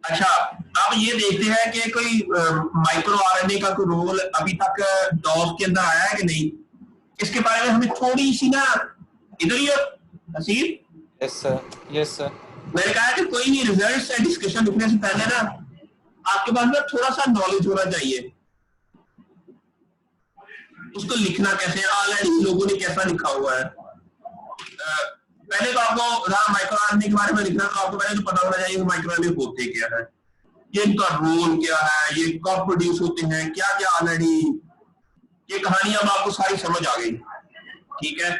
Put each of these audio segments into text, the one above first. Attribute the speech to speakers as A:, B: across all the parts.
A: अच्छा, अब ये देखते हैं कि कोई माइक्रो आरएनए का कोई रोल अभी तक डॉग के अंदर आया है कि नहीं। इसके बारे में हमें थोड़ी सी ना, इधर ही हो Haseeb.
B: Yes sir, yes sir.
A: मैंने कहा कि कोई भी रिजल्ट्स या डिस्कशन लिखने से पहले ना आपके पास ना थोड़ा सा नॉलेज होना चाहिए। उसको लिखना कैसे, ऑलरेडी लोगों ने कैसा लिखा हुआ है। पहले तो आपको माइक्रो आरएनए के बारे में लिखना, तो आपको पहले तो पता होना चाहिए कि माइक्रो आरएनए होते क्या है, ये इनका रोल क्या है, ये कब प्रोड्यूस होते हैं, क्या क्या ऑलरेडी, ये कहानी अब आपको सारी समझ आ गई। ठीक है,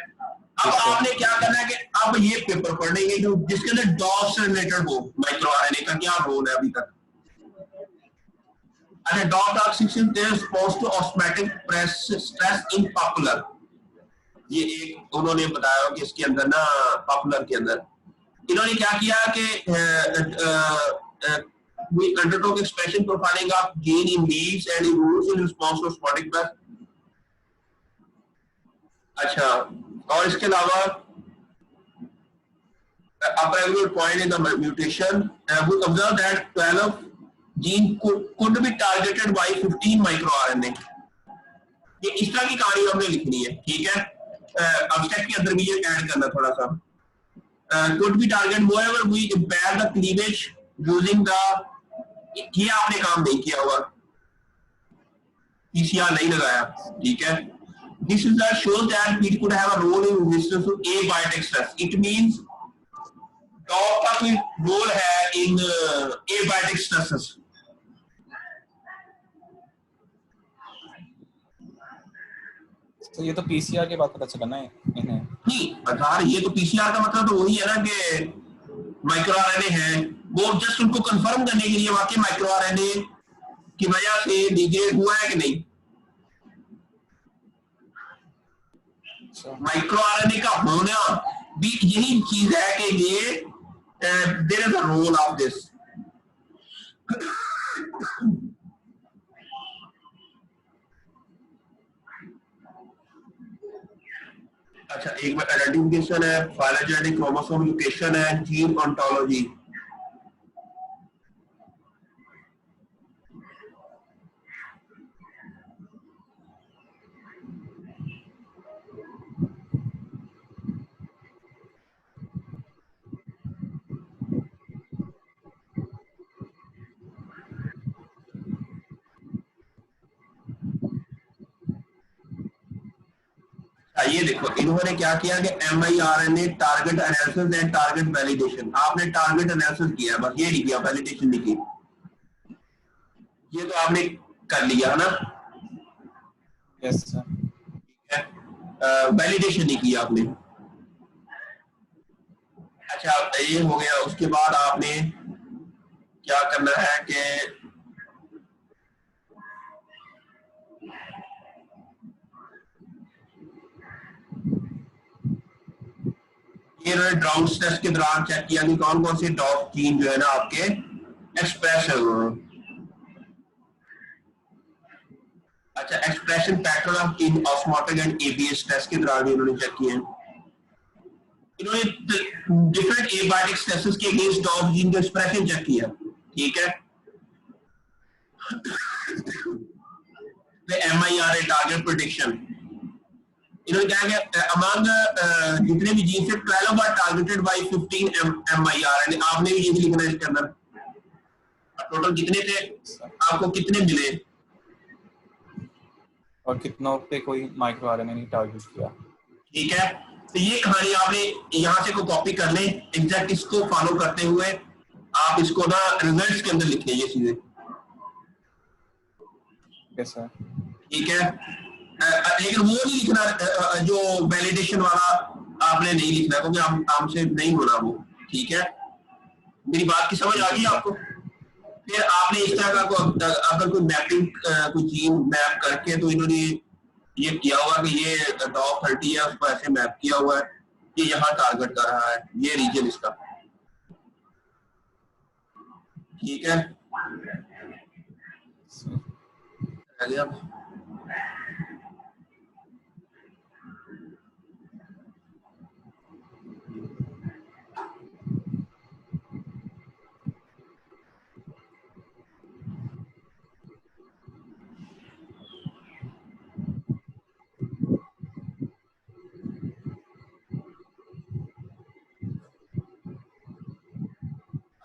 A: अब आपने क्या करना है कि अब ये पेपर पढ़ेंगे जो जिसके अंदर डॉग से रिलेटेड हो, माइक्रो आरएनए का क्या रोल है अभी तक। अच्छा, dog toxicity is response to osmotic stress in popular, ये एक उन्होंने बताया कि इसके अंदर ना पॉपुलर के अंदर इन्होंने क्या किया कि we undertook expression profiling of gene in leaves and roots in response to osmotic stress। अच्छा, और इसके अलावा upregulate point in the mutation, we observed that 12 gene could be targeted by 15 microRNA। ये इस तरह की कहानी हमने लिखनी है। ठीक है, अब्स्ट्रैक्ट के अंदर भी ये ऐड करना थोड़ा सा। could be target wherever we impair the cleavage using the, ये आपने काम नहीं किया हुआ, पीसीआर नहीं लगाया। ठीक है, this is that shows that it could have a role in resistance to abiotic stress। it means dog का कोई रोल है इन abiotic stresses।
B: तो ये तो पीसीआर के बाद पता चला ना इन्हें।
A: नहीं अगर ये तो पीसीआर का मतलब तो वही है ना कि माइक्रो आरएनए है, वो जस्ट उनको कंफर्म करने के लिए वाकई माइक्रो आरएनए की वजह से डिग्रेड हुआ है कि नहीं। माइक्रो आरएनए का होना भी यही चीज है कि ये there is a role of this. अच्छा, एक में आइडेंटिफिकेशन है, फाइलोजेनेटिक क्रोमोसोम लोकेशन है, जीन ऑन्टोलॉजी। ये देखो इन्होंने क्या किया कि mRNA target analysis and target validation. आपने टारगेट एनालिसिस किया, बस ये नहीं किया, वैलिडेशन नहीं की। ये तो आपने कर लिया है ना।
B: Yes sir.
A: ठीक है, वैलिडेशन नहीं किया आपने। अच्छा, ये हो गया। उसके बाद आपने क्या करना है कि ये ड्राउट टेस्ट के दौरान चेक किया कि कौन कौन से डॉग जीन जो है ना आपके एक्सप्रेस है। अच्छा, expression pattern of in osmotic and ABS test के दौरान भी इन्होंने चेक किए हैं। इन्होंने डिफरेंट एबायोटिक स्ट्रेसेस के अगेंस्ट डॉग जीन का एक्सप्रेशन चेक किया। ठीक है, एमआईआरए टारगेट प्रेडिक्शन। इन्होंने क्या किया, अमंग जितने भी जीन से 12 आर टारगेटेड बाय 15 एमआईआरए। आपने भी ये भी लिखना है इसके अंदर। टोटल कितने थे, आपको कितने मिले,
B: और कितनों पे कोई माइक्रो आरएनए नहीं टारगेट किया।
A: ठीक है, तो ये कहानी आपने यहाँ से को कॉपी कर लें, एग्जैक्ट इसको फॉलो करते हुए आप इसको ना रिजल्ट्स के अंदर लिखें ये चीजें।
B: Yes sir.
A: ठीक है, लेकिन वो नहीं लिखना जो वैलिडेशन वाला आपने नहीं लिखना, क्योंकि हमसे नहीं होना वो। ठीक है, मेरी बात की समझ आ गई आपको। फिर आपने इस तरह का अगर कोई मैपिंग कोई जीन मैप करके, तो इन्होंने ये किया हुआ कि ये डॉग 30 है, उसको ऐसे मैप किया हुआ है, ये यहाँ टारगेट कर रहा है, ये रीजन इसका। ठीक है,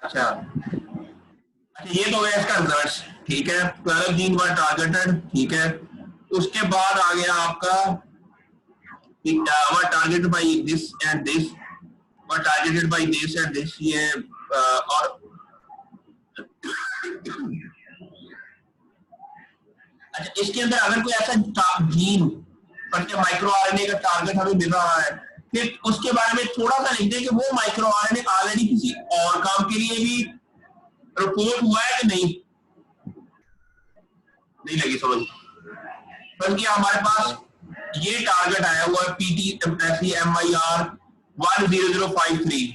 A: अच्छा ये तो गया इसका रिजल्ट, ठीक है। 12 जीन वर टारगेटेड, ठीक है। उसके बाद आ गया आपका were targeted by this and this, were targeted by this and this, ये और अच्छा इसके अंदर अगर कोई ऐसा जीन माइक्रो आरएनए का टारगेट हमें मिल रहा है, फिर उसके बारे में थोड़ा सा लिख दें कि वो माइक्रो आरएनए ऑलरेडी किसी और काम के लिए भी रिपोर्ट हुआ है कि नहीं। नहीं लगी समझ, बल्कि हमारे पास ये टारगेट आया हुआ है PTMIR 10053।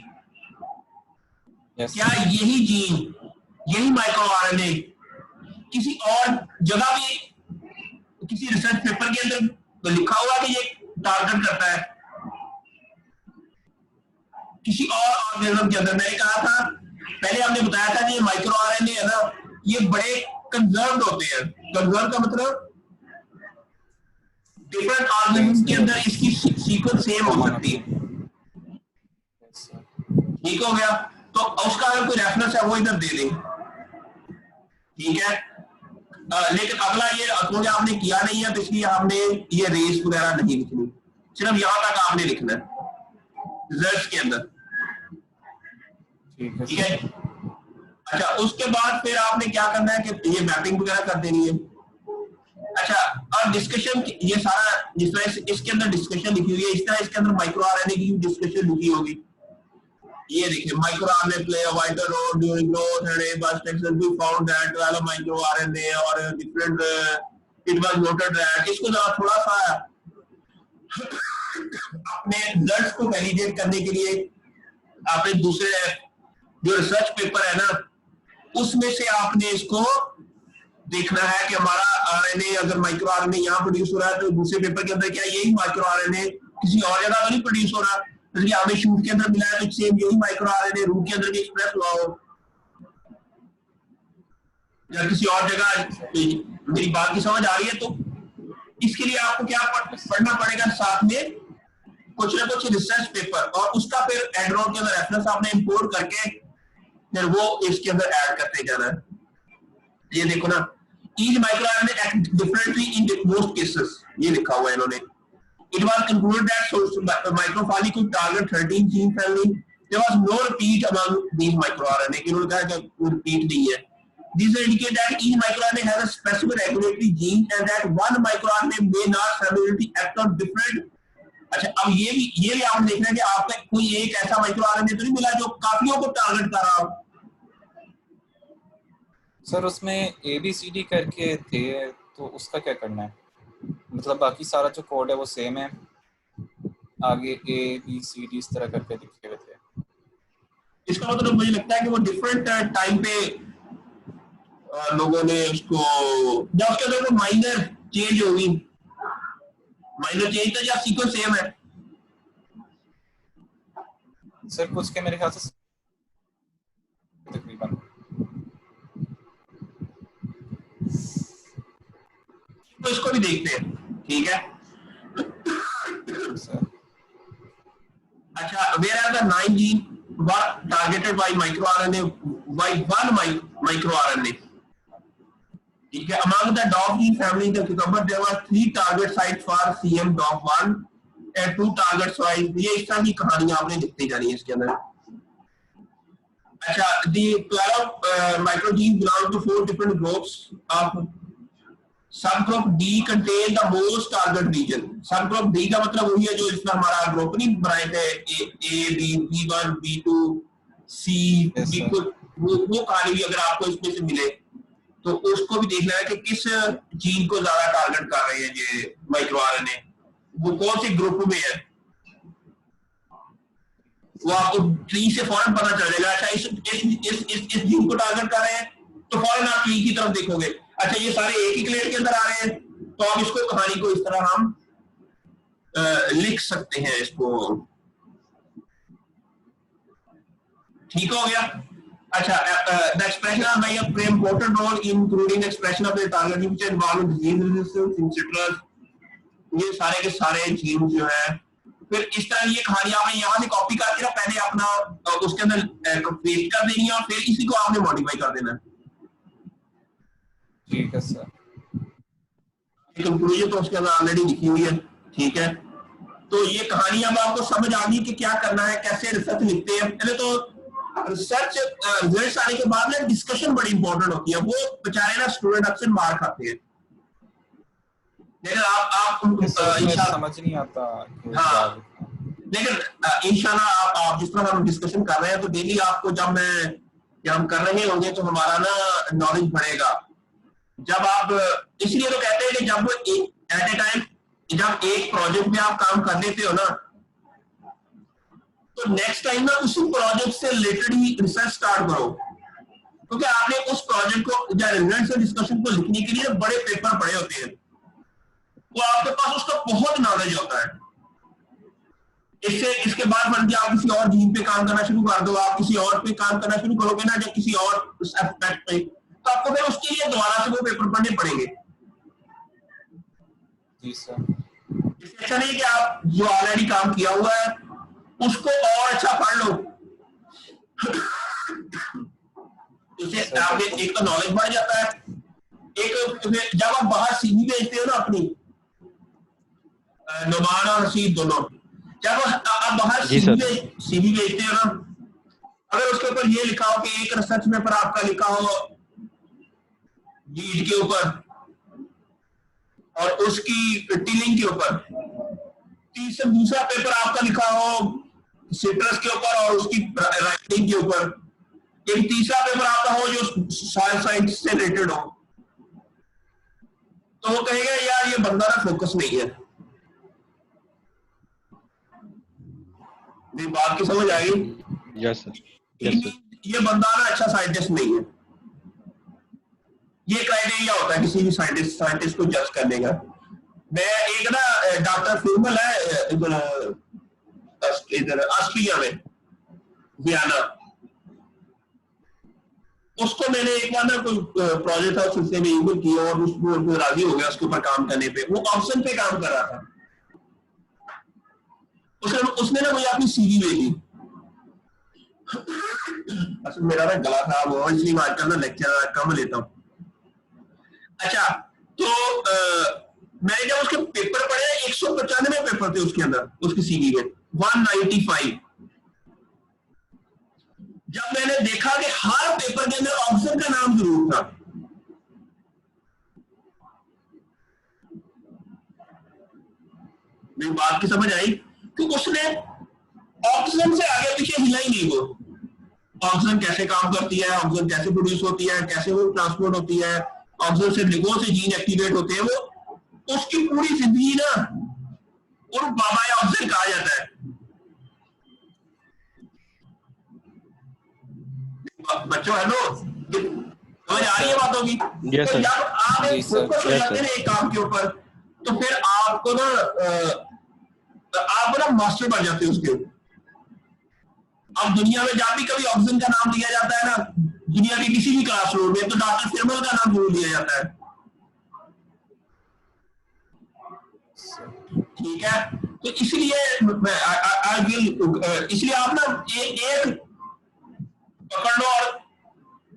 A: क्या यही जीन, यही माइक्रो आरएनए किसी और जगह भी किसी रिसर्च पेपर के अंदर लिखा हुआ कि ये टारगेट करता है किसी और ऑर्गेनिज्म के अंदर? मैंने कहा था पहले, हमने बताया था कि ये माइक्रो आरएनए है ना, ये बड़े कंजर्व्ड होते हैं। कंजर्व का मतलब डिफरेंट ऑर्गेनिज्म के अंदर इसकी सीक्वेंस सेम हो सकती है। ठीक हो गया, तो उसका अगर कोई रेफरेंस है वो इधर दे दें, ठीक है। लेकिन अगला ये क्योंकि आपने किया नहीं है तो इसलिए हमने ये रेस वगैरह नहीं लिखनी, सिर्फ यहां तक आपने लिखना है रिजल्ट्स के अंदर, ठीक है। अच्छा उसके बाद फिर आपने क्या करना है कि ये मैपिंग वगैरह कर देनी है। अच्छा और डिस्कशन, ये सारा जिस तरह इसके अंदर डिस्कशन लिखी हुई है, इस तरह इसके अंदर माइक्रो आरएनए की डिस्कशन लिखी होगी। ये देखिए, micro RNA play a vital role during growth and abstraction, we found that 12 micro RNA और different it was noted that. इसको जरा थोड़ा सा अपने रिजल्ट्स को वैलिडेट करने के लिए आपने दूसरे जो रिसर्च पेपर है ना उसमें से आपने इसको देखना है कि हमारा आरएनए, अगर माइक्रो आरएनए यहाँ प्रोड्यूस हो रहा है तो दूसरे पेपर के अंदर क्या यही माइक्रो आरएनए किसी और जगह तो नहीं प्रोड्यूस हो रहा, जैसे हमें शूट के अंदर मिला है तो सेम यही माइक्रो आरएनए रूट के अंदर भी एक्सप्रेस हुआ हो या किसी और जगह। मेरी बात की समझ आ रही है? तो इसके लिए आपको क्या पढ़ना पड़ेगा, साथ में कुछ ना कुछ रिसर्च पेपर, और उसका फिर एंड्रॉइड के अंदर रेफरेंस आपने इंपोर्ट करके फिर वो इसके अंदर ऐड करते जाना है। ये देखो ना, each microRNA act differently in most cases, ये लिखा हुआ है इन्होंने। It was concluded that microfalie could target 13 gene family. There was no repeat among these microRNA. इन्होंने कहा कि कोई repeat नहीं है। These indicate that each microRNA has a specific regulatory gene and that one microRNA may not simultaneously act on different। अच्छा अब ये भी आपने देखना है कि आपका कोई एक ऐसा माइक्रोआरएनए तो नहीं मिला जो काफियों को टारगेट कर रहा हो।
B: सर उसमें ABCD करके थे, तो उसका क्या करना है? मतलब बाकी सारा जो कोड है वो सेम है, आगे ABCD इस तरह करके लिखे हुए थे।
A: इसका मतलब मुझे लगता है कि वो डिफरेंट टाइम पे लोगों ने उसको, जब उसके अंदर कोई माइनर चेंज होगी, माइनर चेंज तो या सीक्वेंस सेम है
B: सर कुछ के मेरे ख्याल से तकरीबन।
A: तो इसको भी देखते हैं, ठीक है। अच्छा where are the 9 gene were targeted by microRNA by one microRNA, ठीक है। among the dog gene family the cucumber there were 3 target sites for CM.1 and 2 target sites। ये इस तरह की कहानियां आपने लिखती जानी है इसके अंदर। अच्छा the 12 microgenes belong to 4 different groups of subgroup D contain the most target region। Subgroup D का मतलब वही है जो इसमें हमारा ग्रुप नहीं बनाए थे A B B1 B2 C B, वो कहानी भी अगर आपको इसमें से मिले तो उसको भी देखना है कि किस जीन को ज्यादा टारगेट कर रहे हैं ये माइक्रोआरएनए, वो कौन से ग्रुप में है, वो आपको ट्री से फौरन पता चल जाएगा। अच्छा इस जीन को टारगेट कर रहे हैं तो फौरन आप ट्री की तरफ देखोगे। अच्छा ये सारे एक ही क्लेड के अंदर आ रहे हैं तो आप इसको कहानी को इस तरह हम लिख सकते हैं इसको, ठीक हो गया। अच्छा the expression of my play important role including expression of the target which involve disease resistance in citrus. ये सारे के सारे जीन जो है, फिर इस तरह ये कहानी आपने यहाँ से कॉपी करके ना पहले आप अपना उसके अंदर पेस्ट कर देनी है और फिर इसी को आपने मॉडिफाई कर देना है।
B: ठीक है सर।
A: कंक्लूजन तो उसके अंदर ऑलरेडी लिखी हुई है, ठीक है। तो ये कहानी अब आपको समझ आ गई कि क्या करना है, कैसे रिसर्च लिखते हैं। पहले तो रिसर्च रिजल्ट्स आने के बाद ना डिस्कशन बड़ी इंपॉर्टेंट होती है, वो बेचारे ना स्टूडेंट अक्सर मार खाते हैं। लेकिन आप
B: इंशाल्लाह समझ नहीं आता कि
A: हाँ, लेकिन इंशाल्लाह आप जिस तरह हम डिस्कशन कर रहे हैं तो डेली आपको जब हम कर रहे होंगे तो हमारा ना नॉलेज बढ़ेगा। जब आप इसलिए तो कहते हैं कि जब एट ए टाइम जब एक प्रोजेक्ट में आप काम कर लेते हो ना तो नेक्स्ट टाइम ना उसी प्रोजेक्ट से रिलेटेड ही रिसर्च स्टार्ट करो, क्योंकि आपने उस प्रोजेक्ट को या रिजल्ट से डिस्कशन को लिखने के लिए बड़े पेपर पढ़े होते हैं, वो आपके पास उसका बहुत नॉलेज होता है। इसके बाद बन के आप किसी और जीन पे काम करना शुरू कर दो, आप किसी और पे काम करना शुरू करोगे ना, जब किसी और एस्पेक्ट पे, तो आपको फिर उसके लिए दोबारा से वो पेपर पढ़ने पड़ेंगे।
B: जी सर।
A: इससे अच्छा नहीं कि आप जो ऑलरेडी काम किया हुआ है उसको और अच्छा पढ़ लो। इससे आपके एक तो नॉलेज बढ़ जाता है, एक जब आप बाहर सीवी भेजते हो ना अपनी, नुमान और रशीद दोनों, जब आप बाहर सीवी भेजते हो ना, अगर उसके ऊपर ये लिखा हो कि एक रिसर्च पेपर आपका लिखा हो लीड के ऊपर और उसकी टिलिंग के ऊपर, दूसरा पेपर आपका लिखा हो सिट्रस के ऊपर और उसकी राइटिंग के ऊपर, एक तीसरा पेपर आपका हो जो सॉइल साइंस से रिलेटेड हो, तो वो कहेगा यार ये बंदा ना फोकस नहीं है। मेरी बात की समझ आएगी?
C: Yes sir.
A: ये बंदा ना अच्छा साइंटिस्ट नहीं है। ये क्राइटेरिया होता है किसी भी साइंटिस्ट को जज करने का। मैं एक ना डॉक्टर फॉर्मल है इधर ऑस्ट्रिया में वियना, उसको मैंने एक बार ना कोई प्रोजेक्ट था उससे में ईमेल किया और उसको राजी हो गया उसके ऊपर काम करने पे। वो ऑप्शन पे काम कर रहा था, उसने ना मुझे अपनी सीवी भेजी। असल मेरा ना गला खराब हुआ इसलिए मैं आजकल ना लेक्चर कम लेता हूँ। अच्छा, तो मैंने जब उसके पेपर पढ़े 195 पेपर थे उसके अंदर, उसकी सीवी में 195। जब मैंने देखा कि हर पेपर के अंदर ऑप्शन का नाम जरूर था, मेरी बात की समझ आई कि उसने ऑक्सीजन से आगे पीछे हिला ही नहीं। वो ऑक्सीजन कैसे काम करती है, ऑक्सीजन कैसे प्रोड्यूस होती है, कैसे वो ट्रांसपोर्ट होती है, ऑक्सीजन से ग्लूकोज से जीन एक्टिवेट होते हैं, वो उसकी पूरी जिंदगी ना और बाबा ऑक्सीजन कहा जाता है। बच्चों हेलो, समझ आ रही है बातों की? तो जब आप फोकस हो जाते हैं एक काम के ऊपर तो फिर आपको ना मास्टर बन जाते हैं उसके। अब दुनिया में जब भी कभी ऑक्सीजन का नाम लिया जाता है ना, दुनिया के किसी भी क्लासरूम में, तो डॉक्टर फिरमल का नाम जरूर लिया जाता है। ठीक है, तो इसलिए आप ना एक पकड़ लो और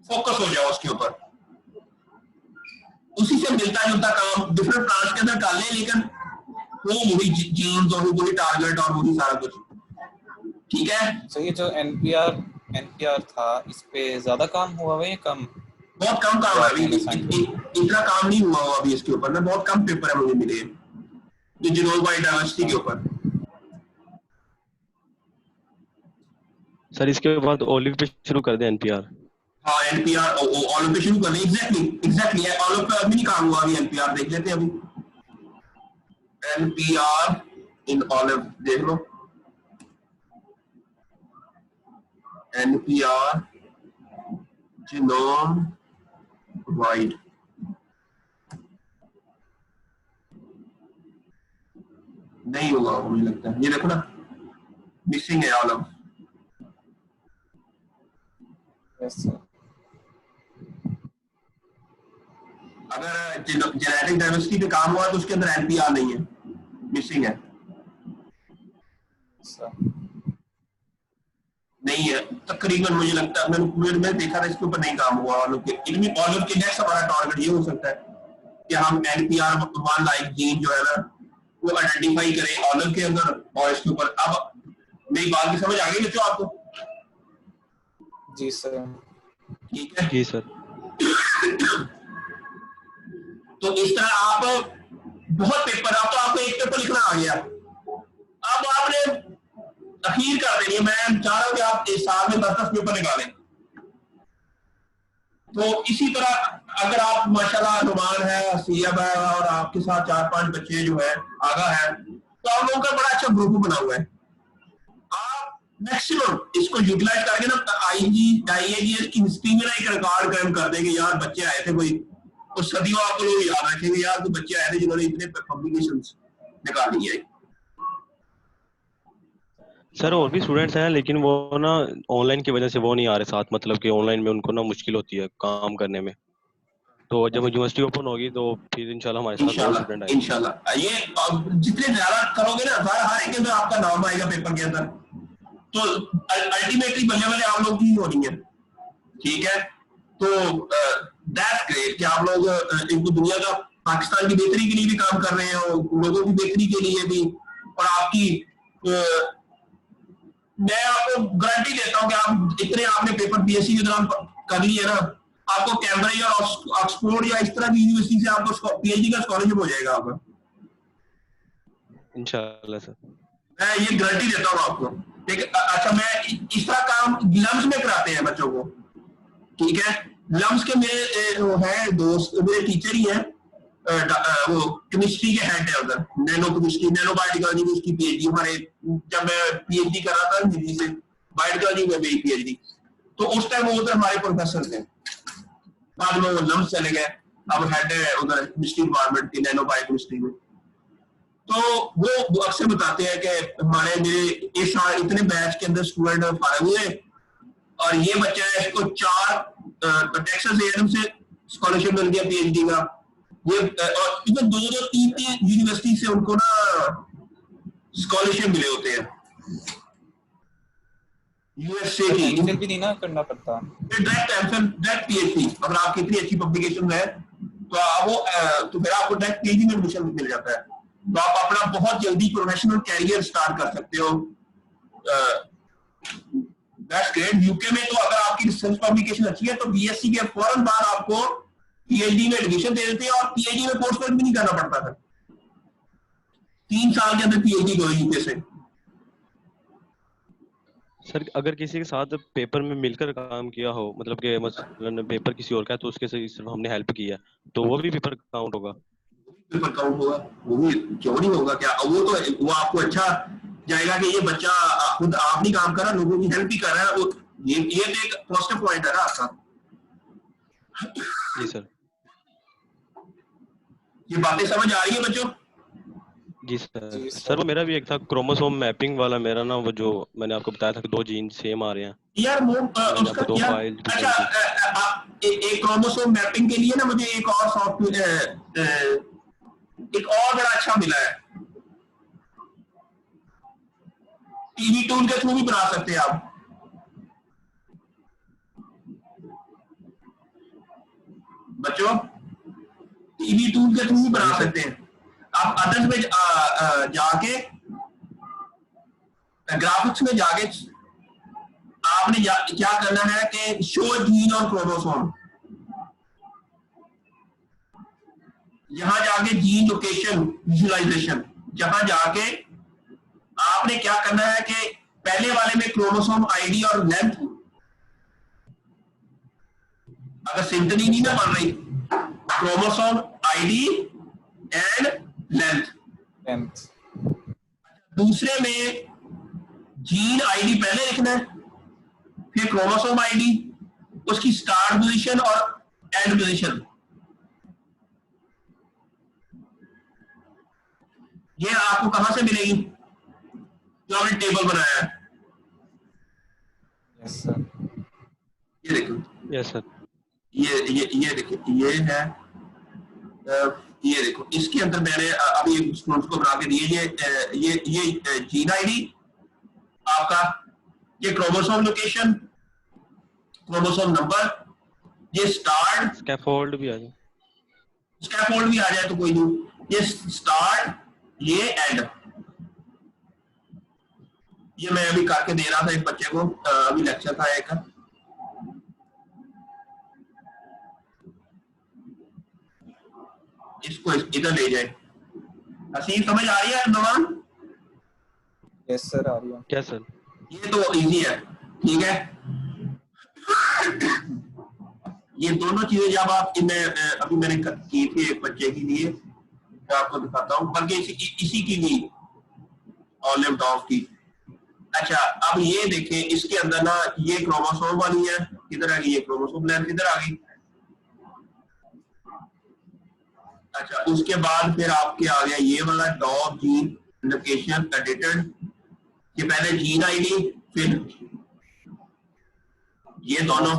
A: फोकस हो जाओ उसके ऊपर। उसी से मिलता जुलता काम डिफरेंट ब्रांच के अंदर कर ले, लेकिन वो वही जीन्स और वही टारगेट और वही सारा कुछ। ठीक है,
B: तो ये जो एनपीआर था इस पे ज्यादा काम हुआ है या कम?
A: बहुत कम काम है अभी, इतना काम नहीं हुआ अभी इसके ऊपर ना, बहुत कम पेपर है मुझे मिले ये जीनोम बायोडाइवर्सिटी के ऊपर।
C: सर इसके बाद ओलिव पे शुरू कर दें एनपीआर।
A: हाँ एनपीआर ओलिव पे शुरू कर दें। एग्जैक्टली ओलिव पे अभी नहीं काम हुआ, अभी एनपीआर देख लेते हैं। अभी एनपीआर इन ओलिव देख लो, एनपीआर जीनोम वाइड नहीं होगा मुझे लगता है। ये देखो ना मिसिंग है ओलिव। अगर जेनेटिक डाइवर्सिटी पे काम हुआ तो उसके अंदर एनपीआर नहीं है, मिसिंग है। नहीं है तकरीबन, मुझे लगता है मैंने देखा था इसके ऊपर नहीं काम हुआ ऑलिव के। ऑलिव के नेक्स्ट हमारा टारगेट ये हो सकता है कि हम NPR 1 लाइक जीन जो है ना वो आइडेंटिफाई करें ऑलिव के अंदर और इसके ऊपर। अब मेरी बात की समझ आ गई बच्चों आपको?
B: जी सर।
A: ठीक है
C: जी सर।
A: तो इस तरह आप बहुत पेपर, अब तो आपको एक पेपर लिखना आ गया, अब आपने अखीर कर देनी है। मैं चाह रहा हूं कि आप इस साल में 10-10 पेपर निकालें। तो इसी तरह अगर आप माशाल्लाह नुमान है, सीएब है और आपके साथ 4-5 बच्चे जो है आगा है, तो आप लोगों का बड़ा अच्छा ग्रुप बना हुआ है। आप मैक्सिमम इसको यूटिलाइज करके ना IAGS की हिस्ट्री में ना एक रिकॉर्ड कायम कर देंगे, यार बच्चे आए थे कोई, और सदियों आपको लोग याद रखेंगे यार तो बच्चे आए थे जिन्होंने इतने पब्लिकेशंस निकाली है।
C: सर और भी स्टूडेंट्स हैं लेकिन वो ना ऑनलाइन की वजह से वो नहीं आ रहे साथ, मतलब कि ऑनलाइन में उनको ना मुश्किल होती है काम करने में। तो जब यूनिवर्सिटी ओपन होगी तो फिर इंशाल्लाह हमारे साथ और स्टूडेंट आएंगे।
A: इंशाल्लाह ये जितने ज्यादा करोगे ना हर एक के अंदर आपका नाम आएगा पेपर के अंदर, तो अल्टीमेटली बल्ले बल्ले आप लोग की होनी है। ठीक है, तो दैट्स ग्रेट कि आप लोग एक दुनिया का पाकिस्तान की बेहतरी के लिए भी काम कर रहे हो, लोगों की बेहतरी के लिए भी, और आपकी मैं आपको गारंटी देता हूं कि आप इतने आपने पेपर BSc के दौरान कर लिए ना, आपको कैम्ब्रिज और ऑक्सफोर्ड या इस तरह की यूनिवर्सिटी से आपको PhD का स्कॉलरशिप हो जाएगा आपका,
C: इंशाल्लाह सर।
A: मैं ये गारंटी देता हूँ आपको। अच्छा, मैं इस तरह काम लम्स में कराते हैं बच्चों को। ठीक है, लम्स के मेरे हैं दोस्त, मेरे टीचर ही हैं, वो केमिस्ट्री के हेड है उधर, नैनो केमिस्ट्री नैनो बायोटेक्नोलॉजी में उसकी PhD, हमारे जब मैं PhD कर रहा था दिल्ली से बायोटेक्नोलॉजी में मेरी PhD, तो उस टाइम वो उधर हमारे प्रोफेसर थे, बाद में वो लम्स चले गए, अब हेड है उधर केमिस्ट्री डिपार्टमेंट की नैनो बायोकेमिस्ट्री में। तो वो अक्सर बताते हैं कि हमारे मेरे इस साल इतने बैच के अंदर स्टूडेंट फारिग हुए और ये बच्चा है इसको 4 टेक्सास A&M से स्कॉलरशिप मिल गया PhD का, ये और इधर 2-3 यूनिवर्सिटी से उनको ना स्कॉलरशिप मिले होते हैं USA की।
B: एमफिल भी नहीं ना करना पड़ता,
A: डायरेक्ट एमफिल डायरेक्ट PhD, अगर आपकी इतनी अच्छी पब्लिकेशन है तो वो तो फिर आपको डायरेक्ट PhD में एडमिशन मिल जाता है, तो आप अपना बहुत जल्दी प्रोफेशनल कैरियर स्टार्ट कर सकते हो। That's great. यूके में तो अगर आपकी रिसर्च पब्लिकेशन अच्छी है तो BSc के फौरन बाद आपको PhD में एडमिशन दे देते हैं और PhD में कोर्स वर्क भी नहीं करना पड़ता था, 3 साल के अंदर PhD करो यूके से।
C: सर अगर किसी के साथ पेपर में मिलकर काम किया हो, मतलब कि मसलन पेपर किसी और का है तो उसके से सिर्फ हमने हेल्प किया तो वो भी पेपर काउंट होगा?
A: पेपर काउंट होगा, वो भी क्यों नहीं होगा, क्या वो तो वो आपको अच्छा जाएगा कि ये बच्चा खुद आप नहीं काम कर रहा, लोगों की हेल्प भी कर रहा है, वो ये तो एक पॉजिटिव पॉइंट है ना आपका।
C: जी सर।
A: ये बातें समझ आ रही है बच्चों?
C: जी सर। सर वो मेरा भी एक था क्रोमोसोम मैपिंग वाला, मेरा ना वो जो मैंने आपको बताया था कि 2 जीन सेम आ रहे हैं
A: यार वो उसका क्या, अच्छा एक क्रोमोसोम मैपिंग के लिए ना मुझे एक और सॉफ्टवेयर एक और बड़ा अच्छा मिला है, टीवी टूल के थ्रू भी बना सकते हैं आप। बच्चों टीवी टूल के थ्रू भी बना सकते हैं आप। अदर्स में जाके ग्राफिक्स में जाके आपने क्या करना है कि शो जीन और क्रोमोसोम, यहां जाके जीन लोकेशन विजुअलाइजेशन, जहां जाके आपने क्या करना है कि पहले वाले में क्रोमोसोम आईडी और लेंथ, अगर सिंटनी नहीं ना बन रही, क्रोमोसोम आईडी एंड लेंथ। दूसरे में जीन आईडी पहले लिखना है, फिर क्रोमोसोम आईडी, उसकी स्टार्ट पोजीशन और एंड पोजीशन। ये आपको कहां से मिलेगी? जो आपने टेबल बनाया है।
B: Yes sir.
A: ये देखो,
C: यस सर।
A: ये देखिए, ये है, ये देखो, इसके अंदर मैंने अभी स्टूडेंट्स को बना के दिए, ये जीन आईडी आपका, ये क्रोमोसोम लोकेशन, क्रोमोसोम नंबर, ये स्टार्ट,
C: स्कैफोल्ड भी आ जाए।
A: स्कैफोल्ड भी आ जाए तो कोई नहीं, ये स्टार्ट, ये एंड। ये मैं अभी करके दे रहा था एक बच्चे को, अभी लेक्चर था एक। इसको इधर ले जाए। हसीन समझ आ रही है नवान?
B: यस सर, आ रही है।
C: क्या सर?
A: ये तो इजी है, ठीक है। ये दोनों चीजें जब आप इनमें अभी मैंने की थी एक बच्चे के लिए, मैं आपको दिखाता हूँ, बल्कि इसी की भी ऑलिव डॉग की। अच्छा अब ये देखें, इसके अंदर ना ये क्रोमोसोम वाली है, किधर आ गई ये क्रोमोसोम लेंथ, किधर आ गई। अच्छा उसके बाद फिर आपके आ गया ये वाला डॉग जीन लोकेशन एडिटेड, ये पहले जीन आईडी, फिर ये दोनों,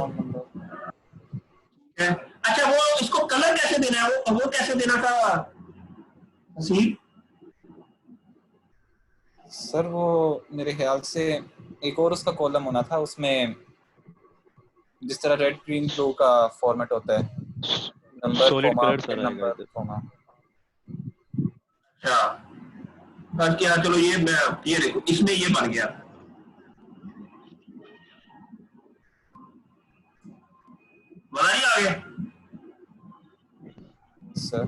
A: ठीक है। अच्छा वो इसको कलर कैसे देना है, वो कैसे देना था हसीब?
B: सर वो मेरे ख्याल से एक और उसका कॉलम होना था, उसमें जिस तरह रेड ग्रीन ब्लू का फॉर्मेट होता है, number
C: solid
B: comma
C: colour sir आएगा
B: नंबर
C: इधर।
B: कॉमा।
A: अच्छा बस क्या, चलो ये देखो इसमें ये बन गया। बना ही आ गया
B: सर।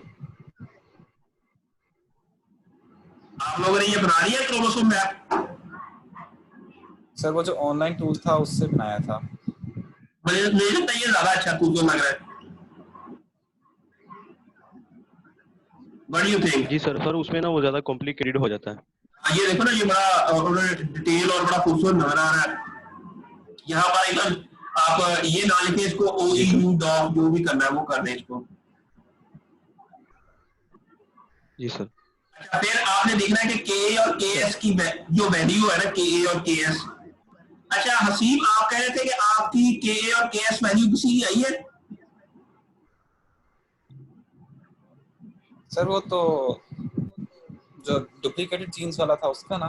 A: आप लोगों ने ये बना लिया क्रोमोसोम मैप?
B: सर वो जो ऑनलाइन टूल था उससे बनाया था।
A: मुझे लगता है ये ज्यादा अच्छा टूल लग रहा है। What do you think?
C: जी सर, पर उसमें ना वो ज्यादा कॉम्प्लिकेटेड हो जाता है।
A: ये देखो ना, ये बड़ा डिटेल और बड़ा खूबसूरत नजर आ रहा है। यहाँ पर एकदम आप ये ना लिखे इसको, OEU डॉग जो भी करना है वो कर दें इसको।
C: जी सर।
A: अच्छा फिर आपने देखना है कि के और के एस की जो वैल्यू है ना, के और के एस। अच्छा हसीब आप कह रहे थे कि आपकी के और के एस वैल्यू किसी की आई है?
B: सर वो तो जो डुप्लीकेटेड जीन्स वाला था उसका ना।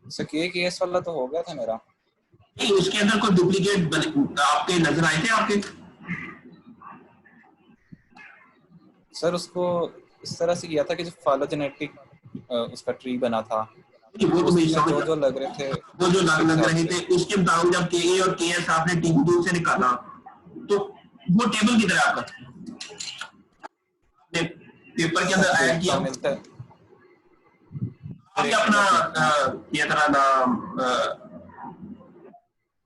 B: सर के एस वाला तो हो गया था मेरा।
A: नहीं उसके अंदर कोई डुप्लीकेट आपके नजर आए थे आपके?
B: सर उसको इस तरह से किया था कि जो फाइलोजेनेटिक उसका ट्री बना था,
A: वो तो मैं समझ
B: जो लग रहे थे,
A: वो जो लग रहे थे उसके मुताबिक जब के और के एस आपने टीम से निकाला तो वो टेबल की तरह आपका पेपर के अंदर ऐड किया
B: मिलता है।
A: अभी अपना ये तरह नाम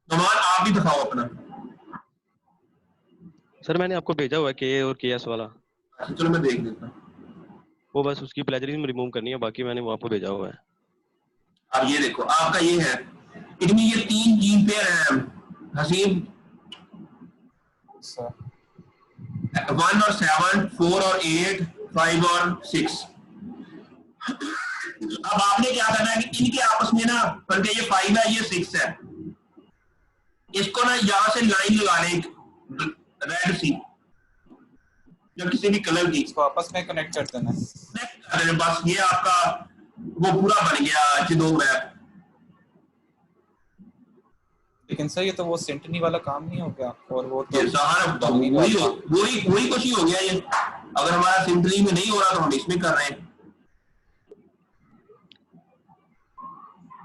A: नमान आप भी दिखाओ अपना।
C: सर मैंने आपको भेजा हुआ है के और के एस वाला।
A: चलो मैं देख लेता हूँ।
C: वो बस उसकी प्लेजरिज्म रिमूव करनी है, बाकी मैंने वो आपको भेजा हुआ है।
A: अब ये देखो आपका ये है, इनमें ये 3 जीन पेयर हैं हसीब, 1 और 7, 4 और 8, 5 और 6। अब आपने क्या करना है कि इनके आपस में ना, बल्कि ये 5 है ये 6 है, इसको ना यहां से लाइन लगा लें रेड सी या किसी भी कलर की,
B: इसको आपस में कनेक्ट कर देना।
A: बस ये आपका वो पूरा बन गया जिदो मैप।
B: लेकिन सर ये तो वो सिंटनी वाला काम नहीं हो गया, और वो तो
A: वही कुछ ही हो गया ये। अगर हमारा सिंपली में नहीं हो रहा तो हम इसमें कर रहे हैं।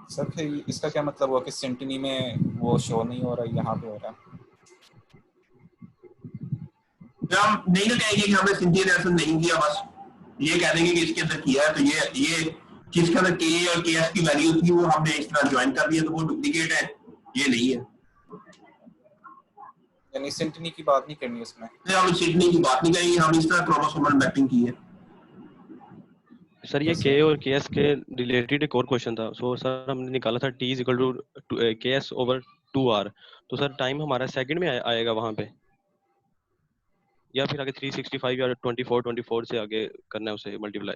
B: सर फिर इसका क्या मतलब हुआ कि सिंटनी में वो शो नहीं हो रहा, यहाँ पे हो रहा है?
A: हम नहीं ना कहेंगे कि हमने सिंपली ऐसा नहीं किया, बस ये कह देंगे कि इसके अंदर किया है, तो ये जिसके अंदर के और के एस की वैल्यू थी वो हमने इस तरह ज्वाइन कर दिया, तो वो डुप्लीकेट है, ये नहीं है।
B: यानी सिंटनी की बात नहीं करनी उसमें।
A: हम सिंटनी की बात नहीं करेंगे, हम इस तरह क्रोमोसोमल मैपिंग की है।
C: सर ये के और के एस के रिलेटेड एक और क्वेश्चन था। सो सर हमने निकाला था T = के एस ओवर 2R, तो सर टाइम हमारा सेकंड में आएगा वहां पे, या फिर आगे 365 या 24 से आगे करना है उसे मल्टीप्लाई?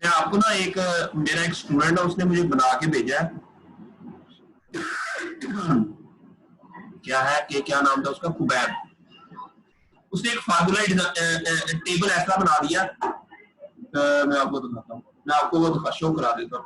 A: मैं आपको ना एक मेरा एक स्टूडेंट है, उसने मुझे बना के भेजा है, क्या है कि क्या नाम था उसका, कुबैब। उसने एक फार्मूला टेबल ऐसा बना दिया मैं आपको दिखाता हूँ, मैं आपको वो शो करा देता हूँ।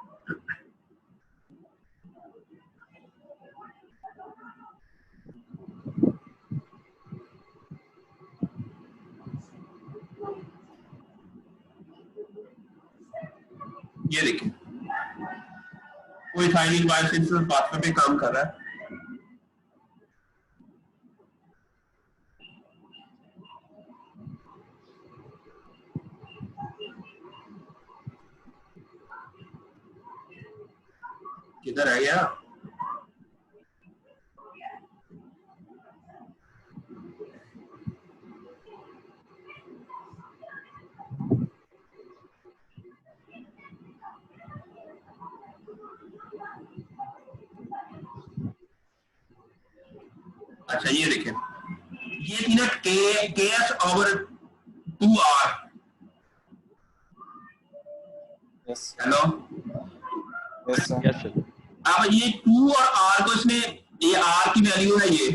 A: ये देखिए कोई थाइलिन बायोसिंथेसिस पाथवे पे काम कर रहा है। किधर है गया? अच्छा ये देखें, ये थी ना के S over 2R।
B: Yes
A: hello,
B: yes sir.
C: Yes sir.
A: अब ये 2 और R को इसने, ये R की वैल्यू है, ये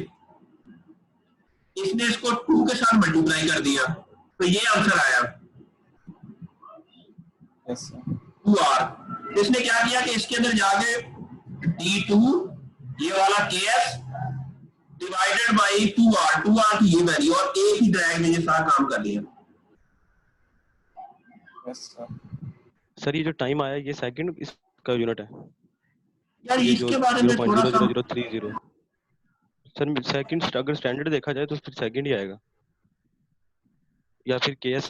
A: इसने इसको 2 के साथ मल्टीप्लाई कर दिया तो ये आंसर आया
B: यस सर।
A: 2R। इसने क्या किया कि इसके अंदर जाके D2 ये वाला KS डिवाइडेड बाई 2R की ये वैल्यू और एक ही ड्रैग में ये सारा काम कर लिया।
B: Yes sir.
C: सर ये जो टाइम आया ये सेकंड इसका यूनिट है
A: यार
C: ये जो
A: इसके बारे में थोड़ा सा
C: 0.00030। सर सेकंड अगर स्टैंडर्ड देखा जाए तो फिर सेकंड ही आएगा या फिर केएस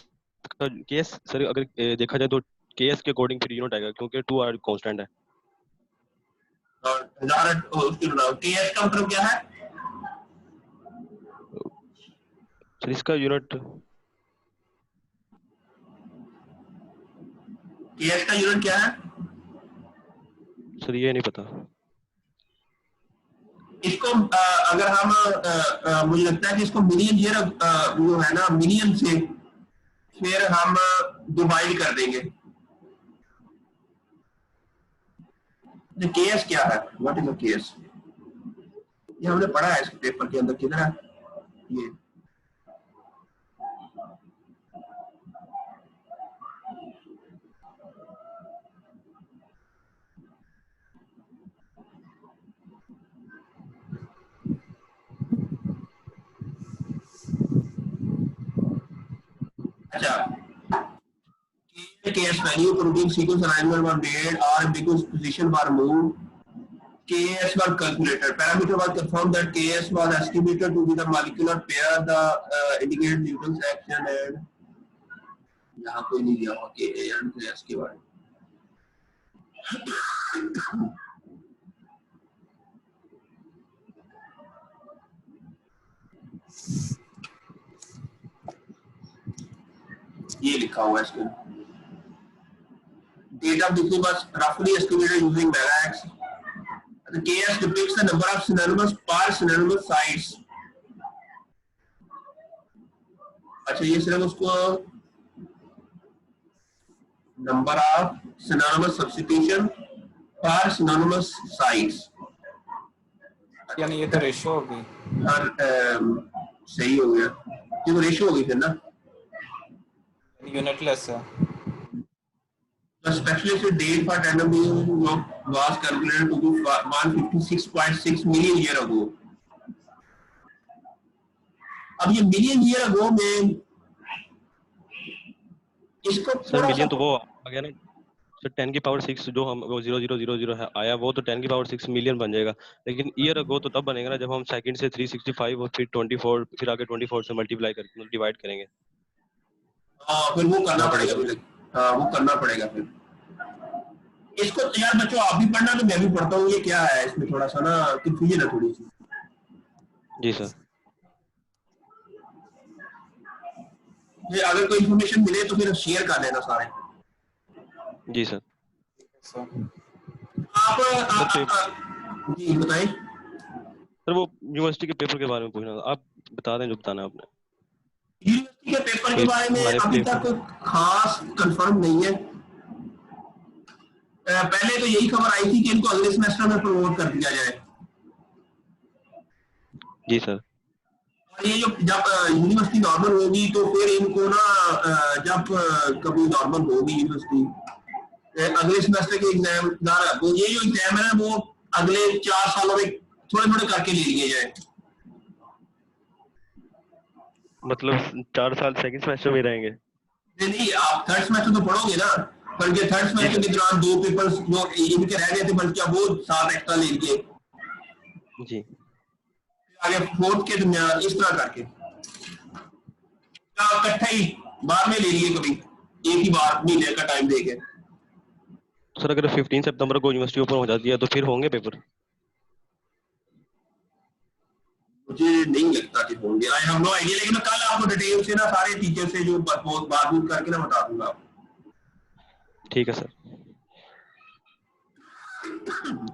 C: सर अगर देखा जाए तो केएस के अकॉर्डिंग फिर यूनिट आएगा क्योंकि 2R कांस्टेंट है।
A: KS का मतलब क्या है?
C: सर इसका यूनिट
A: KS का यूनिट क्या है?
C: सर ये नहीं पता।
A: इसको अगर हम मुझे लगता है कि इसको मिलियन ईयर जो है ना मिलियन से फिर हम डिवाइड कर देंगे। केएस क्या है? What is the KS? ये हमने पढ़ा है इस पेपर के अंदर, किधर है ये? अच्छा, KS value protein sequence alignment were made or because position were moved, KS was calculated. Parameter was confirmed that KS was estimated to be the molecular pair, the indicated Newton's action and यहाँ कोई नहीं दिया हुआ KS के बारे में। ये लिखा हुआ है इसके data of diffusion was roughly estimated using megax. The KS depicts the number of synonymous per synonymous sites. अच्छा ये सिर्फ उसको number of synonymous substitution per synonymous sites.
B: यानी ये तो रेशियो होगी।
A: सही हो गया, ये तो रेशियो होगी फिर ना,
B: यूनिटलेस है।
A: The specialist date for tandem was calculated to be 156.6 million year ago. अब ये मिलियन ईयर अगो में इसको
C: सर मिलियन तो वो आ गया ना सर 10 की पावर 6 जो हम वो 0000 है आया वो तो 10 की पावर 6 मिलियन बन जाएगा लेकिन ईयर अगो तो तब बनेगा ना जब हम सेकंड से 365 और फिर 24 फिर आगे 24 से मल्टीप्लाई करके डिवाइड करेंगे।
A: हाँ फिर वो करना पड़ेगा फिर, हाँ वो करना पड़ेगा फिर। इसको यार बच्चों आप भी पढ़ना तो मैं भी पढ़ता हूँ, ये क्या है इसमें थोड़ा सा ना कंफ्यूजन है थोड़ी सी।
C: जी सर।
A: ये अगर कोई इन्फॉर्मेशन मिले तो फिर शेयर कर लेना सारे।
C: जी सर।
A: आप जी बताएं
C: सर वो यूनिवर्सिटी के पेपर के बारे में पूछना था, आप बता दें जो बताना है आपने।
A: यूनिवर्सिटी के पेपर के बारे में अभी तक खास कंफर्म नहीं है। पहले तो यही खबर आई थी कि इनको अगले सेमेस्टर में प्रमोट कर दिया जाए।
C: जी सर।
A: ये जो जब यूनिवर्सिटी नॉर्मल होगी तो फिर इनको ना जब कभी नॉर्मल होगी यूनिवर्सिटी अगले सेमेस्टर के एग्जाम वो ये जो एग्जाम है ना वो अगले 4 सालों में थोड़े थोड़े करके ले लिए जाए।
C: मतलब 4 साल सेकंड सेमेस्टर में रहेंगे?
A: नहीं आप थर्ड सेमेस्टर तो पढ़ोगे ना, पर ये थर्ड
C: जी
A: सेमेस्टर
C: सर।
A: के दौरान 2 पेपर जो इनके रह गए थे बल्कि अब वो 7 एक्स्ट्रा ले लिए,
C: जी
A: आगे फोर्थ के दरमियान इस तरह करके इकट्ठा ही बाद में ले लिए कभी एक ही बार महीने का टाइम देके।
C: सर अगर 15 सितंबर को यूनिवर्सिटी ओपन हो जाती है तो फिर होंगे पेपर?
A: मुझे नहीं लगता कि होंगे, आई हैव नो आइडिया, लेकिन मैं कल आपको डिटेल से ना सारे टीचर से जो बात करके ना बता दूंगा।
C: ठीक है सर।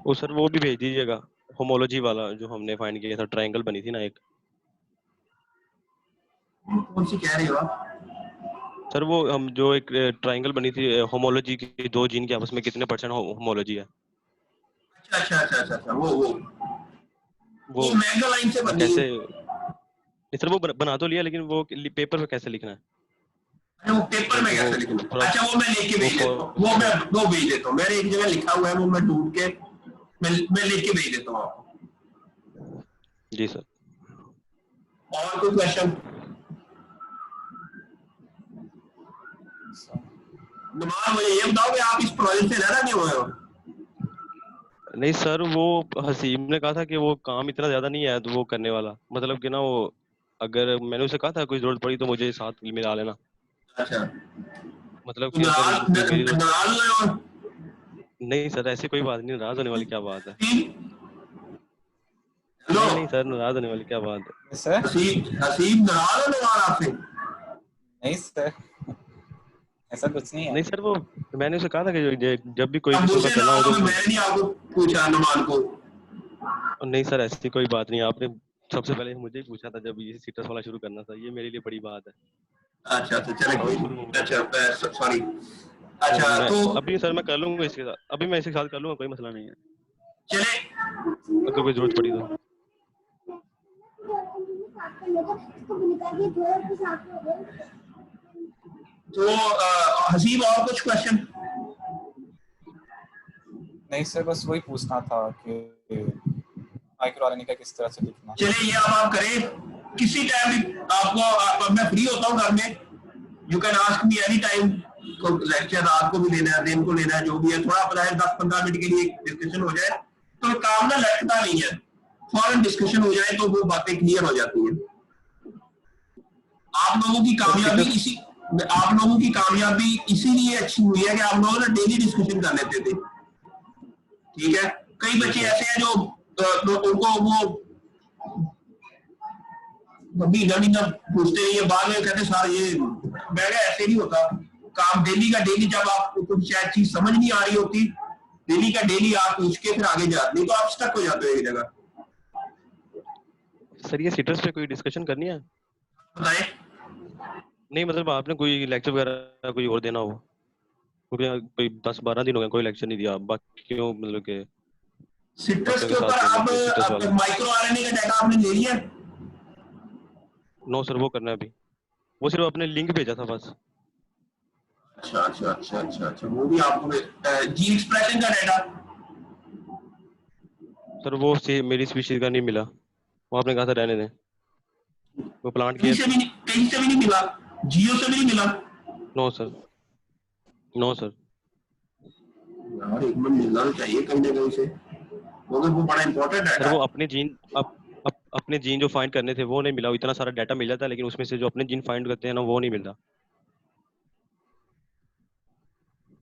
C: वो सर वो भी भेज दीजिएगा होमोलॉजी वाला जो हमने फाइंड किया था, ट्रायंगल बनी थी ना एक।
A: कौन सी कह रहे हो आप?
C: सर वो हम जो एक ट्रायंगल बनी थी होमोलॉजी की, 2 जीन के आपस में कितने % होमोलॉजी है।
A: अच्छा
C: वो
A: वो मैंगो लाइन से बनी
C: कैसे?
A: है।
C: नहीं सर वो बना तो लिया, लेकिन वो पेपर पे कैसे लिखना है?
A: अच्छा वो पेपर में कैसे लिखना? अच्छा वो मैं लेके भेज देता हूँ, वो भेज देता हूँ, मैंने एक जगह लिखा हुआ है वो मैं ढूंढ के मैं लेके भेज देता हूँ आपको।
C: जी सर।
A: और कोई क्वेश्चन? नुमान मुझे ये बताओ कि आप इस प्रोजेक्ट से नाराज क्यों हुए हो?
C: नहीं सर वो हसीब ने कहा था कि वो काम इतना ज्यादा नहीं है तो वो करने वाला, मतलब कि ना वो अगर मैंने उसे कहा था कोई जरूरत पड़ी तो मुझे साथ मिला लेना,
A: अच्छा
C: मतलब
A: तो
C: कि अगर कोई मेरी
A: नाराज हुए हो?
C: नहीं सर ऐसी कोई बात नहीं, नाराज होने वाली क्या बात है?
A: हेलो
C: नहीं नहीं सर, नाराज होने वाली क्या बात है?
B: सर
A: हसीब नाराज हो नुमान आपसे?
B: नहीं सर, ऐसा कुछ नहीं है।
C: नहीं सर वो मैंने उसे कहा था कि जब भी कोई
A: अब
C: किस्म का
A: मुझसे
C: करना हो
A: नाराज
C: तो
A: हो, मैंने नहीं आपको पूछा नुमान को।
C: नहीं सर ऐसी कोई बात नहीं, आपने सबसे पहले मुझे ही पूछा था जब ये सीटर्स वाला शुरू करना था, ये मेरे लिए बड़ी बात है।
A: अच्छा चले
C: अभी
A: कोई
C: शुरू
A: नहीं,
C: होगा
A: अच्छा सॉरी।
C: तो
A: अच्छा
C: मैं
A: तो
C: अभी सर मैं कर लूंगा इसके साथ, अभी मैं इसके साथ कर लूंगा, कोई मसला नहीं है,
A: चले
C: अगर कोई जरूरत पड़ी तो।
A: तो हसीब और कुछ क्वेश्चन?
B: नहीं सर, बस वही पूछना था कि माइक्रो आरएनए का किस तरह से लिखना।
A: चलिए ये अब आप करें किसी टाइम भी आपको, मैं फ्री होता हूँ घर में, you can ask me any time. को लेक्चर रात को भी लेना है, दिन को लेना है, जो भी है, थोड़ा अपना 10-15 मिनट के लिए डिस्कशन हो जाए तो काम ना लगता नहीं है, फौरन डिस्कशन हो जाए तो वो बातें क्लियर हो जाती हैं। आप लोगों की कामयाबी इसीलिए अच्छी हुई है कि आप लोग ना डेली डिस्कशन कर लेते थे, ठीक है। कई बच्चे ऐसे हैं जो उनको वो महीना महीना पूछते नहीं है, बाद में कहते सर ये मैं ऐसे नहीं होता काम, डेली का डेली, जब आपको कुछ शायद चीज समझ नहीं आ रही होती, डेली का डेली आप पूछ के फिर आगे जाते, नहीं तो आप स्टक हो जाते हो एक जगह।
C: सर ये सीटर्स पे कोई डिस्कशन करनी है?
A: बताएं।
C: नहीं मतलब आपने कोई लेक्चर वगैरह कोई और देना हो, क्योंकि कोई 10-12 दिन हो गए कोई लेक्चर नहीं दिया, बाकियों मतलब के
A: सिट्रस
C: बाकियों
A: के
C: के
A: ऊपर
C: साथ मतलब
A: आप
C: के सीटर्स वाले।
A: माइक्रो आरएनए का डाटा आपने ले लिया?
C: नो सर वो करना है अभी, वो सिर्फ आपने लिंक भेजा था बस।
A: अच्छा वो भी आपको जीन एक्सप्रेशन का डाटा?
C: सर वो से मेरी स्पीशीज का नहीं मिला, वो आपने कहा था रहने दें, वो प्लांट
A: कहीं
C: केयर।
A: से भी नहीं मिला, जियो से भी नहीं मिला?
C: No sir, no sir.
A: यार एक मिनट मिलना तो चाहिए कहीं ना कहीं से, मगर वो बड़ा इंपॉर्टेंट
C: सर
A: डाटा
C: वो
A: है।
C: अपने जीन जो फाइंड करने थे वो नहीं मिला, इतना सारा डाटा मिल जाता है लेकिन उसमें से जो अपने जीन फाइंड करते हैं ना वो नहीं मिलता।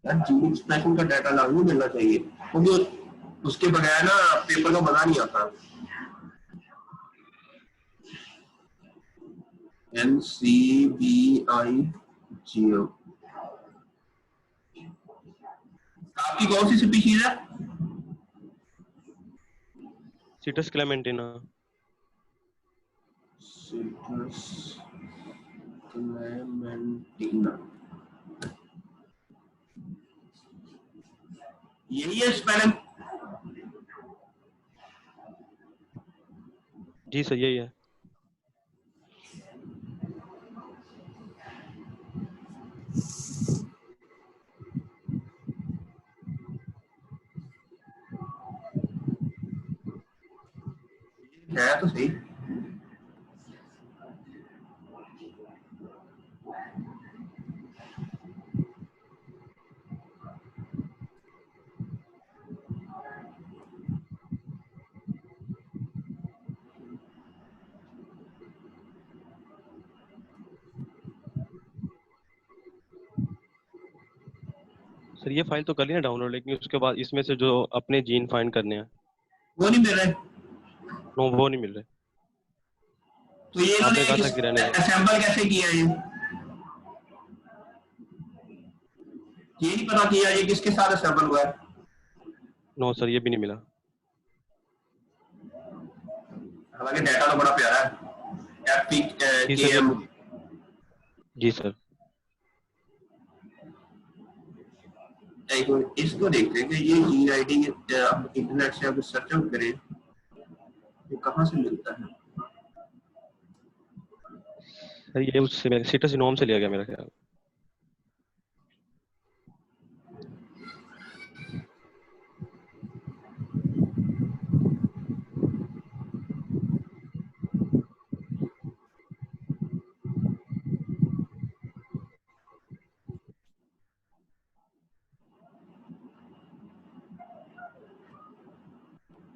A: यार जीन एक्सप्रेशन का डाटा लागू मिलना चाहिए, क्योंकि उसके बगैर ना पेपर का मजा नहीं आता। NCBI जियो आपकी कौन सी स्पीशीज है?
C: सीटस क्लेमेंटिना।
A: सिट्रस क्लेमेंटिना, यही है स्पेलिंग?
C: जी सर यही है।
A: है तो सही।
C: सर ये फाइल तो कर लिया डाउनलोड, लेकिन उसके बाद इसमें से जो अपने जीन फाइंड करने हैं
A: वो नहीं मिल रहे,
C: नो वो नहीं मिल रहे।
A: तो ये
C: आपने कहा
A: इन्होंने
C: था कि रहने दें।
A: असेंबल कैसे किया ये नहीं पता किया ये किसके साथ असेंबल हुआ है।
C: नो सर ये भी नहीं मिला।
A: हालांकि डाटा तो बड़ा प्यारा है, एफ पी
C: जी
A: के
C: सर
A: एम।
C: जी सर।
A: इसको देखते हैं कि ये जी आई डी इंटरनेट से आप सर्च आउट करें, ये कहाँ से मिलता है।
C: सर ये उससे मेरे सिटस इनोम से लिया गया मेरा ख्याल।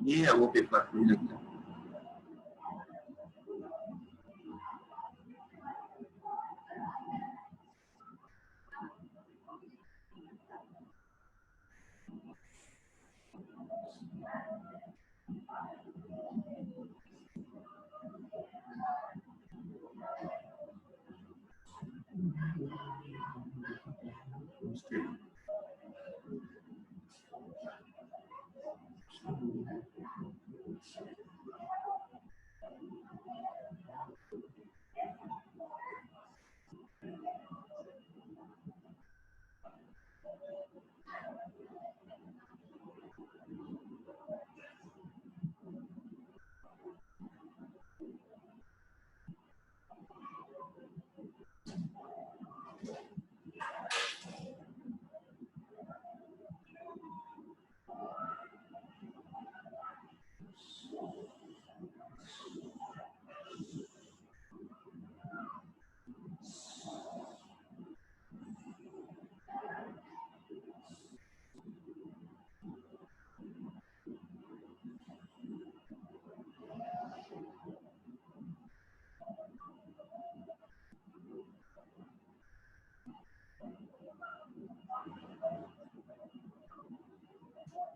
A: ये है वो पेपर मुझे लगता है।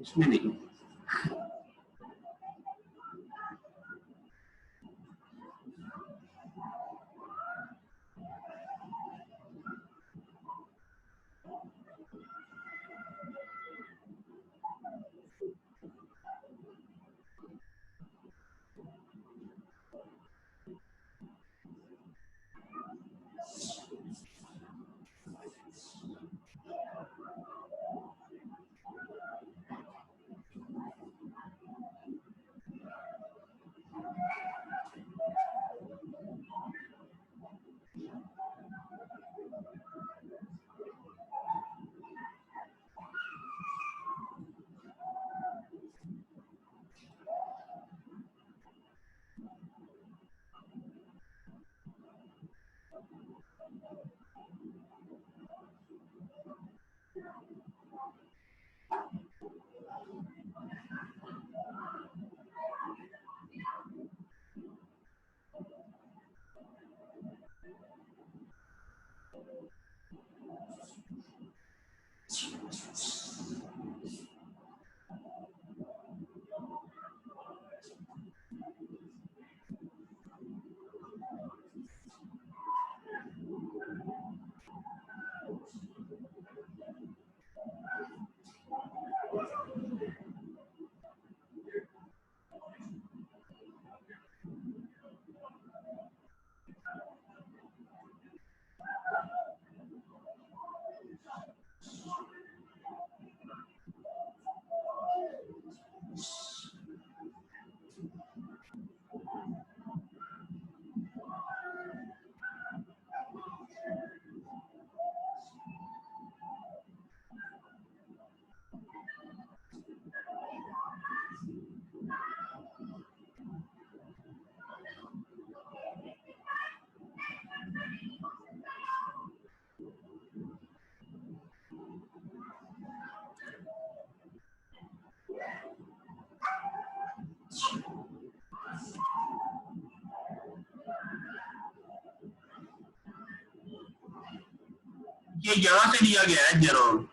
A: इसमें नहीं, ये यहां से लिया गया है जेरोन।